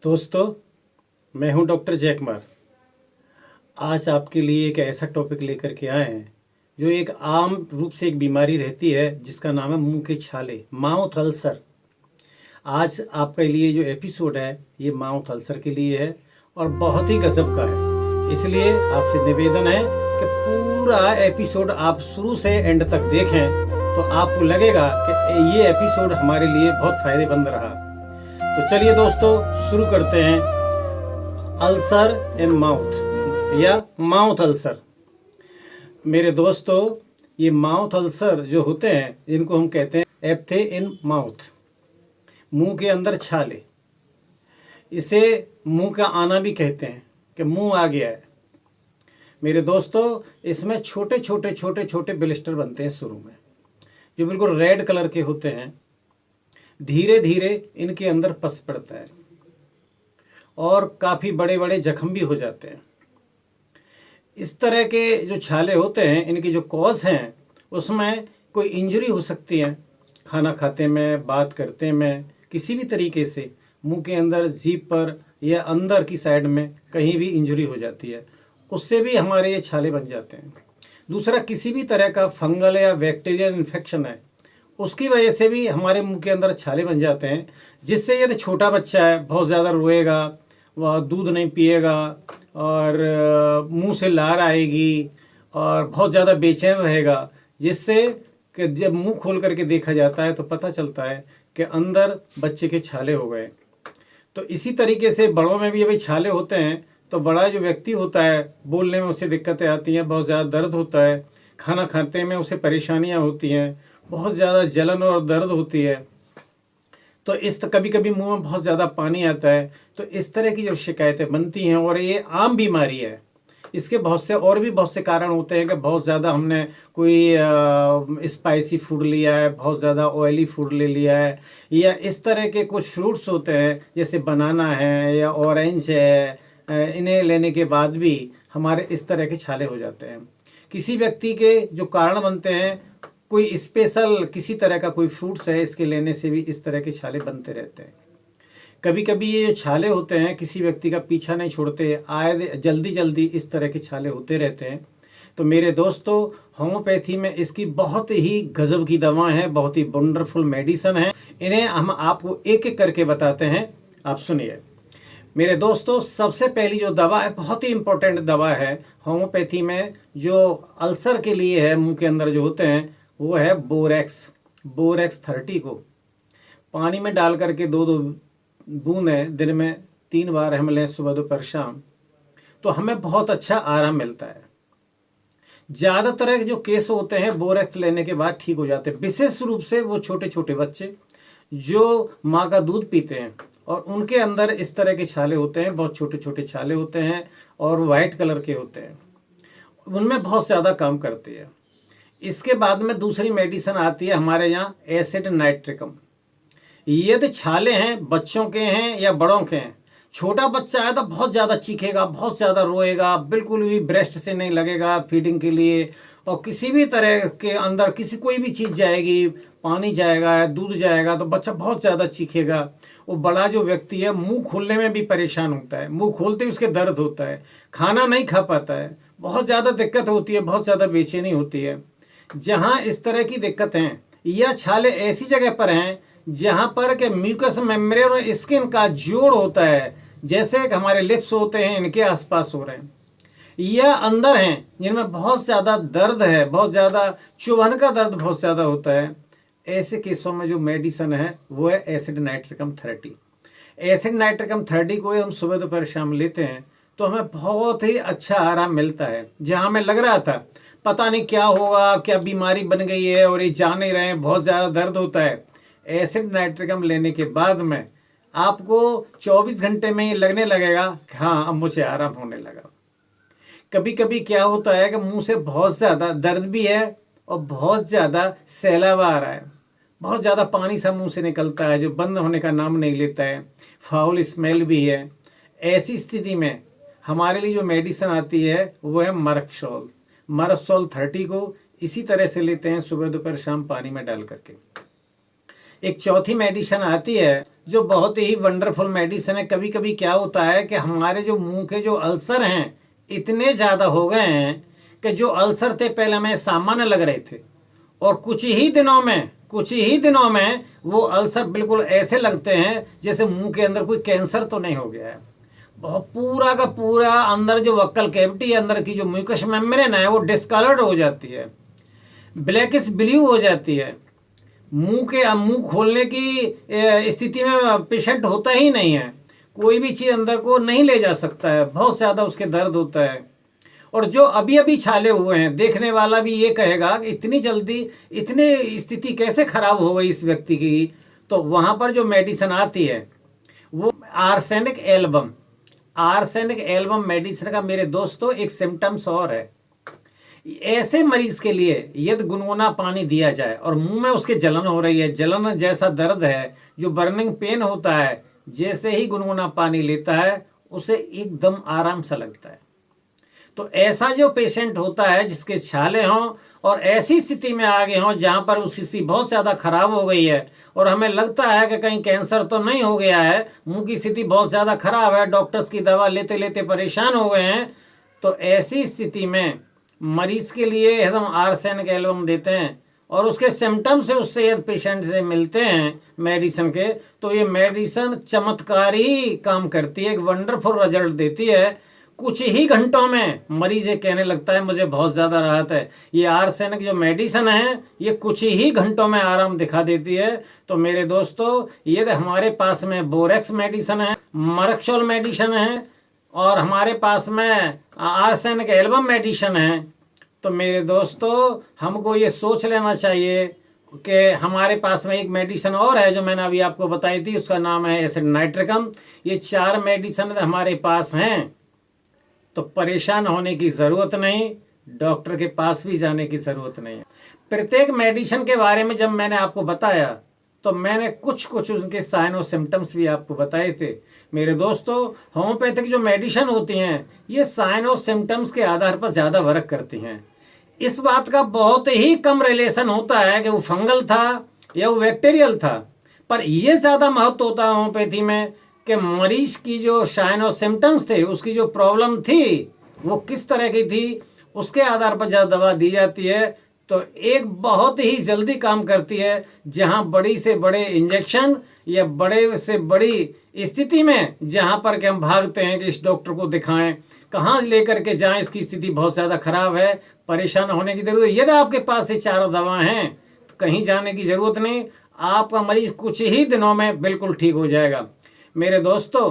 दोस्तों, मैं हूं डॉक्टर जयकुमार। आज आपके लिए एक ऐसा टॉपिक लेकर के आए हैं जो एक आम रूप से एक बीमारी रहती है जिसका नाम है मुंह के छाले, माउथ अल्सर। आज आपके लिए जो एपिसोड है ये माउथ अल्सर के लिए है और बहुत ही गजब का है। इसलिए आपसे निवेदन है कि पूरा एपिसोड आप शुरू से एंड तक देखें तो आपको लगेगा कि ये एपिसोड हमारे लिए बहुत फायदेमंद रहा। तो चलिए दोस्तों, शुरू करते हैं। अल्सर इन माउथ या माउथ अल्सर। मेरे दोस्तों, ये माउथ अल्सर जो होते हैं जिनको हम कहते हैं एप्थे इन माउथ, मुंह के अंदर छाले। इसे मुंह का आना भी कहते हैं कि मुंह आ गया है। मेरे दोस्तों, इसमें छोटे छोटे छोटे छोटे ब्लिस्टर बनते हैं शुरू में, जो बिल्कुल रेड कलर के होते हैं। धीरे धीरे इनके अंदर पस पड़ता है और काफ़ी बड़े बड़े जख्म भी हो जाते हैं। इस तरह के जो छाले होते हैं, इनकी जो कॉज हैं उसमें कोई इंजरी हो सकती है, खाना खाते में, बात करते में, किसी भी तरीके से मुंह के अंदर, जीभ पर या अंदर की साइड में कहीं भी इंजरी हो जाती है, उससे भी हमारे ये छाले बन जाते हैं। दूसरा, किसी भी तरह का फंगल या बैक्टीरियल इन्फेक्शन है, उसकी वजह से भी हमारे मुंह के अंदर छाले बन जाते हैं। जिससे यदि छोटा बच्चा है, बहुत ज़्यादा रोएगा, वह दूध नहीं पिएगा और मुंह से लार आएगी और बहुत ज़्यादा बेचैन रहेगा, जिससे कि जब मुंह खोल करके देखा जाता है तो पता चलता है कि अंदर बच्चे के छाले हो गए। तो इसी तरीके से बड़ों में भी अभी छाले होते हैं। तो बड़ा जो व्यक्ति होता है, बोलने में उसे दिक्कतें आती हैं, बहुत ज़्यादा दर्द होता है, खाना खाते में उसे परेशानियां होती हैं, बहुत ज़्यादा जलन और दर्द होती है। तो कभी कभी मुंह में बहुत ज़्यादा पानी आता है। तो इस तरह की जो शिकायतें बनती हैं, और ये आम बीमारी है। इसके बहुत से कारण होते हैं कि बहुत ज़्यादा हमने कोई स्पाइसी फूड लिया है, बहुत ज़्यादा ऑयली फूड ले लिया है, या इस तरह के कुछ फ्रूट्स होते हैं जैसे बनाना है या ऑरेंज है, इन्हें लेने के बाद भी हमारे इस तरह के छाले हो जाते हैं। किसी व्यक्ति के जो कारण बनते हैं, कोई स्पेशल किसी तरह का कोई फ्रूट्स है, इसके लेने से भी इस तरह के छाले बनते रहते हैं। कभी कभी ये जो छाले होते हैं किसी व्यक्ति का पीछा नहीं छोड़ते, आए जल्दी जल्दी इस तरह के छाले होते रहते हैं। तो मेरे दोस्तों, होम्योपैथी में इसकी बहुत ही गजब की दवा है, बहुत ही वंडरफुल मेडिसिन है। इन्हें हम आपको एक एक करके बताते हैं, आप सुनिए। मेरे दोस्तों, सबसे पहली जो दवा है, बहुत ही इम्पोर्टेंट दवा है होम्योपैथी में, जो अल्सर के लिए है, मुंह के अंदर जो होते हैं, वो है बोरेक्स 30 को पानी में डाल करके 2-2 बूंदें दिन में 3 बार हम लें, सुबह दोपहर शाम, तो हमें बहुत अच्छा आराम मिलता है। ज़्यादातर जो केस होते हैं बोरेक्स लेने के बाद ठीक हो जाते हैं। विशेष रूप से वो छोटे छोटे बच्चे जो माँ का दूध पीते हैं और उनके अंदर इस तरह के छाले होते हैं, बहुत छोटे छोटे छाले होते हैं और वाइट कलर के होते हैं, उनमें बहुत ज़्यादा काम करती है। इसके बाद में दूसरी मेडिसिन आती है हमारे यहाँ, एसिड नाइट्रिकम। यदि छाले हैं, बच्चों के हैं या बड़ों के हैं, छोटा बच्चा है तो बहुत ज़्यादा चीखेगा, बहुत ज़्यादा रोएगा, बिल्कुल भी ब्रेस्ट से नहीं लगेगा फीडिंग के लिए, और किसी भी तरह के अंदर कोई भी चीज़ जाएगी, पानी जाएगा, दूध जाएगा, तो बच्चा बहुत ज़्यादा चीखेगा। वो बड़ा जो व्यक्ति है, मुंह खोलने में भी परेशान होता है, मुंह खोलते ही उसके दर्द होता है, खाना नहीं खा पाता है, बहुत ज़्यादा दिक्कत होती है, बहुत ज़्यादा बेचैनी होती है। जहाँ इस तरह की दिक्कत हैं, या छाले ऐसी जगह पर हैं जहाँ पर कि म्यूकस मेम्ब्रेन और स्किन का जोड़ होता है, जैसे हमारे लिप्स होते हैं, इनके आसपास हो रहे हैं, या अंदर हैं जिनमें बहुत ज़्यादा दर्द है, बहुत ज़्यादा चुभन का दर्द बहुत ज़्यादा होता है, ऐसे केसों में जो मेडिसिन है वो है एसिड नाइट्रिकम 30। एसिड नाइट्रिकम 30 को हम सुबह दोपहर शाम लेते हैं तो हमें बहुत ही अच्छा आराम मिलता है। जहाँ हमें लग रहा था पता नहीं क्या होगा, क्या बीमारी बन गई है और ये जान नहीं रहे हैं, बहुत ज़्यादा दर्द होता है, एसिड नाइट्रिकम लेने के बाद में आपको 24 घंटे में ये लगने लगेगा कि हाँ, अब मुझे आराम होने लगा। कभी कभी क्या होता है कि मुंह से बहुत ज़्यादा दर्द भी है और बहुत ज़्यादा सैलाब आ रहा है, बहुत ज़्यादा पानी सा मुंह से निकलता है जो बंद होने का नाम नहीं लेता है, फाउल स्मेल भी है। ऐसी स्थिति में हमारे लिए जो मेडिसिन आती है वो है मरक्सोल 30 को इसी तरह से लेते हैं, सुबह दोपहर शाम पानी में डाल करके। एक चौथी मेडिसिन आती है जो बहुत ही वंडरफुल मेडिसिन है। कभी कभी क्या होता है कि हमारे जो मुंह के जो अल्सर हैं इतने ज़्यादा हो गए हैं कि जो अल्सर थे पहले हमें सामान्य लग रहे थे, और कुछ ही दिनों में वो अल्सर बिल्कुल ऐसे लगते हैं जैसे मुंह के अंदर कोई कैंसर तो नहीं हो गया है। बहुत पूरा का पूरा अंदर जो वक्कल कैविटी है, अंदर की जो म्यूकस मेम्ब्रेन है वो डिस्कलर्ड हो जाती है, ब्लैकिश ब्लू हो जाती है। मुंह खोलने की स्थिति में पेशेंट होता ही नहीं है, कोई भी चीज़ अंदर को नहीं ले जा सकता है, बहुत ज़्यादा उसके दर्द होता है। और जो अभी अभी छाले हुए हैं, देखने वाला भी ये कहेगा कि इतनी जल्दी इतनी स्थिति कैसे खराब हो गई इस व्यक्ति की। तो वहाँ पर जो मेडिसिन आती है वो आर्सेनिक एल्बम मेडिसिन का मेरे दोस्तों एक सिम्टम्स और है। ऐसे मरीज के लिए यदि गुनगुना पानी दिया जाए और मुंह में उसके जलन हो रही है, जलन जैसा दर्द है, जो बर्निंग पेन होता है, जैसे ही गुनगुना पानी लेता है उसे एकदम आराम सा लगता है। तो ऐसा जो पेशेंट होता है जिसके छाले हों और ऐसी स्थिति में आ गए हों जहाँ पर उसकी स्थिति बहुत ज़्यादा खराब हो गई है और हमें लगता है कि कहीं कैंसर तो नहीं हो गया है, मुंह की स्थिति बहुत ज़्यादा खराब है, डॉक्टर्स की दवा लेते लेते परेशान हो गए हैं, तो ऐसी स्थिति में मरीज़ के लिए हम आर्सेनिक एल्बम देते हैं और उसके सिम्टम्स से उससे यदि पेशेंट से मिलते हैं मेडिसिन के, तो ये मेडिसिन चमत्कारी काम करती है, एक वंडरफुल रिजल्ट देती है। कुछ ही घंटों में मरीज ये कहने लगता है मुझे बहुत ज़्यादा राहत है। ये आर्सेनिक जो मेडिसिन है ये कुछ ही घंटों में आराम दिखा देती है। तो मेरे दोस्तों, ये हमारे पास में बोरेक्स मेडिसिन है, मरक्सोल मेडिसिन है और हमारे पास में आर्सेनिक एल्बम मेडिसिन है। तो मेरे दोस्तों, हमको ये सोच लेना चाहिए कि हमारे पास में एक मेडिसिन और है जो मैंने अभी आपको बताई थी, उसका नाम है एसिड नाइट्रिकम। ये 4 मेडिसिन हमारे पास हैं, तो परेशान होने की ज़रूरत नहीं, डॉक्टर के पास भी जाने की ज़रूरत नहीं है। प्रत्येक मेडिसिन के बारे में जब मैंने आपको बताया तो मैंने कुछ उनके साइन और सिम्टम्स भी आपको बताए थे। मेरे दोस्तों, होम्योपैथिक जो मेडिसिन होती हैं ये साइन और सिम्टम्स के आधार पर ज़्यादा वर्क करती हैं। इस बात का बहुत ही कम रिलेशन होता है कि वो फंगल था या वो बैक्टीरियल था, पर यह ज़्यादा महत्व होता है होम्योपैथी में कि मरीज की जो साइन और सिम्टम्स थे, उसकी जो प्रॉब्लम थी वो किस तरह की थी, उसके आधार पर जब दवा दी जाती है तो एक बहुत ही जल्दी काम करती है। जहां बड़ी से बड़े इंजेक्शन या बड़े से बड़ी स्थिति में जहां पर कि हम भागते हैं कि इस डॉक्टर को दिखाएं, कहाँ लेकर के जाएं, इसकी स्थिति बहुत ज़्यादा खराब है, परेशान होने की जरूरत। यदि आपके पास ये 4 दवा हैं तो कहीं जाने की ज़रूरत नहीं, आपका मरीज कुछ ही दिनों में बिल्कुल ठीक हो जाएगा। मेरे दोस्तों,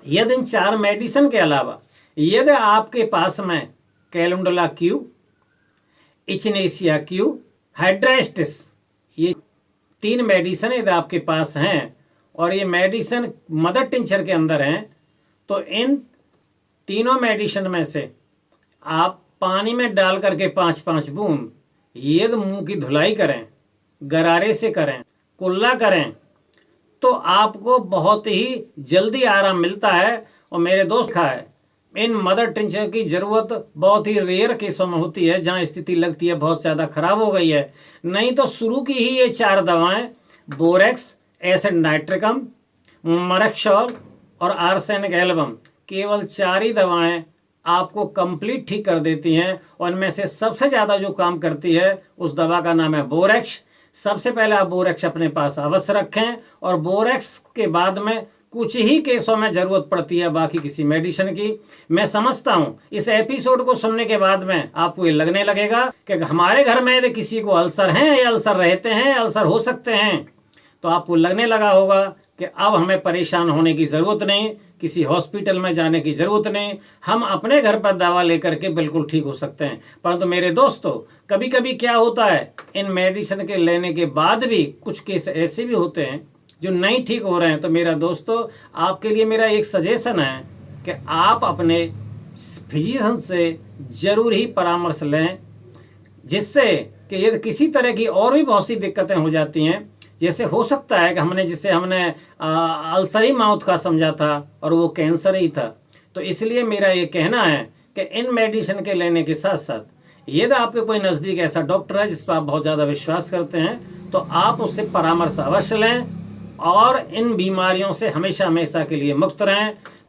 यदि इन 4 मेडिसिन के अलावा यदि आपके पास में कैलेंडुला क्यू, इचनेसिया क्यू, हाइड्रास्टिस, ये 3 मेडिसिन यदि आपके पास हैं और ये मेडिसिन मदर टिंचर के अंदर हैं, तो इन तीनों मेडिसिन में से आप पानी में डाल करके 5-5 बूंद यदि मुंह की धुलाई करें, गरारे से करें, कुल्ला करें, तो आपको बहुत ही जल्दी आराम मिलता है। और मेरे दोस्त का है, इन मदर टिंचर की ज़रूरत बहुत ही रेयर केसों में होती है जहां स्थिति लगती है बहुत ज़्यादा खराब हो गई है। नहीं तो शुरू की ही ये 4 दवाएं, बोरेक्स, एसिड नाइट्रिकम, मरक्सोल और आर्सेनिक एल्बम, केवल 4 ही दवाएं आपको कंप्लीट ठीक कर देती हैं। और इनमें से सबसे ज़्यादा जो काम करती है उस दवा का नाम है बोरेक्स। सबसे पहले आप बोरेक्स अपने पास अवश्य रखें, और बोरेक्स के बाद में कुछ ही केसों में ज़रूरत पड़ती है बाकी किसी मेडिसिन की। मैं समझता हूँ इस एपिसोड को सुनने के बाद में आपको ये लगने लगेगा कि हमारे घर में यदि किसी को अल्सर हैं या अल्सर रहते हैं, अल्सर हो सकते हैं, तो आपको लगने लगा होगा कि अब हमें परेशान होने की ज़रूरत नहीं, किसी हॉस्पिटल में जाने की ज़रूरत नहीं, हम अपने घर पर दवा लेकर के बिल्कुल ठीक हो सकते हैं। परंतु मेरे दोस्तों, कभी कभी क्या होता है, इन मेडिसिन के लेने के बाद भी कुछ केस ऐसे भी होते हैं जो नहीं ठीक हो रहे हैं। तो मेरा दोस्तों, आपके लिए मेरा एक सजेशन है कि आप अपने फिजिशियन से ज़रूर ही परामर्श लें, जिससे कि यदि किसी तरह की और भी बहुत सी दिक्कतें हो जाती हैं, जैसे हो सकता है कि जिसे हमने अल्सरी माउथ का समझा था और वो कैंसर ही था। तो इसलिए मेरा ये कहना है कि इन मेडिसिन के लेने के साथ साथ यदि आपके कोई नज़दीक ऐसा डॉक्टर है जिस पर आप बहुत ज़्यादा विश्वास करते हैं, तो आप उससे परामर्श अवश्य लें। और इन बीमारियों से हमेशा हमेशा के लिए मुक्त रहें।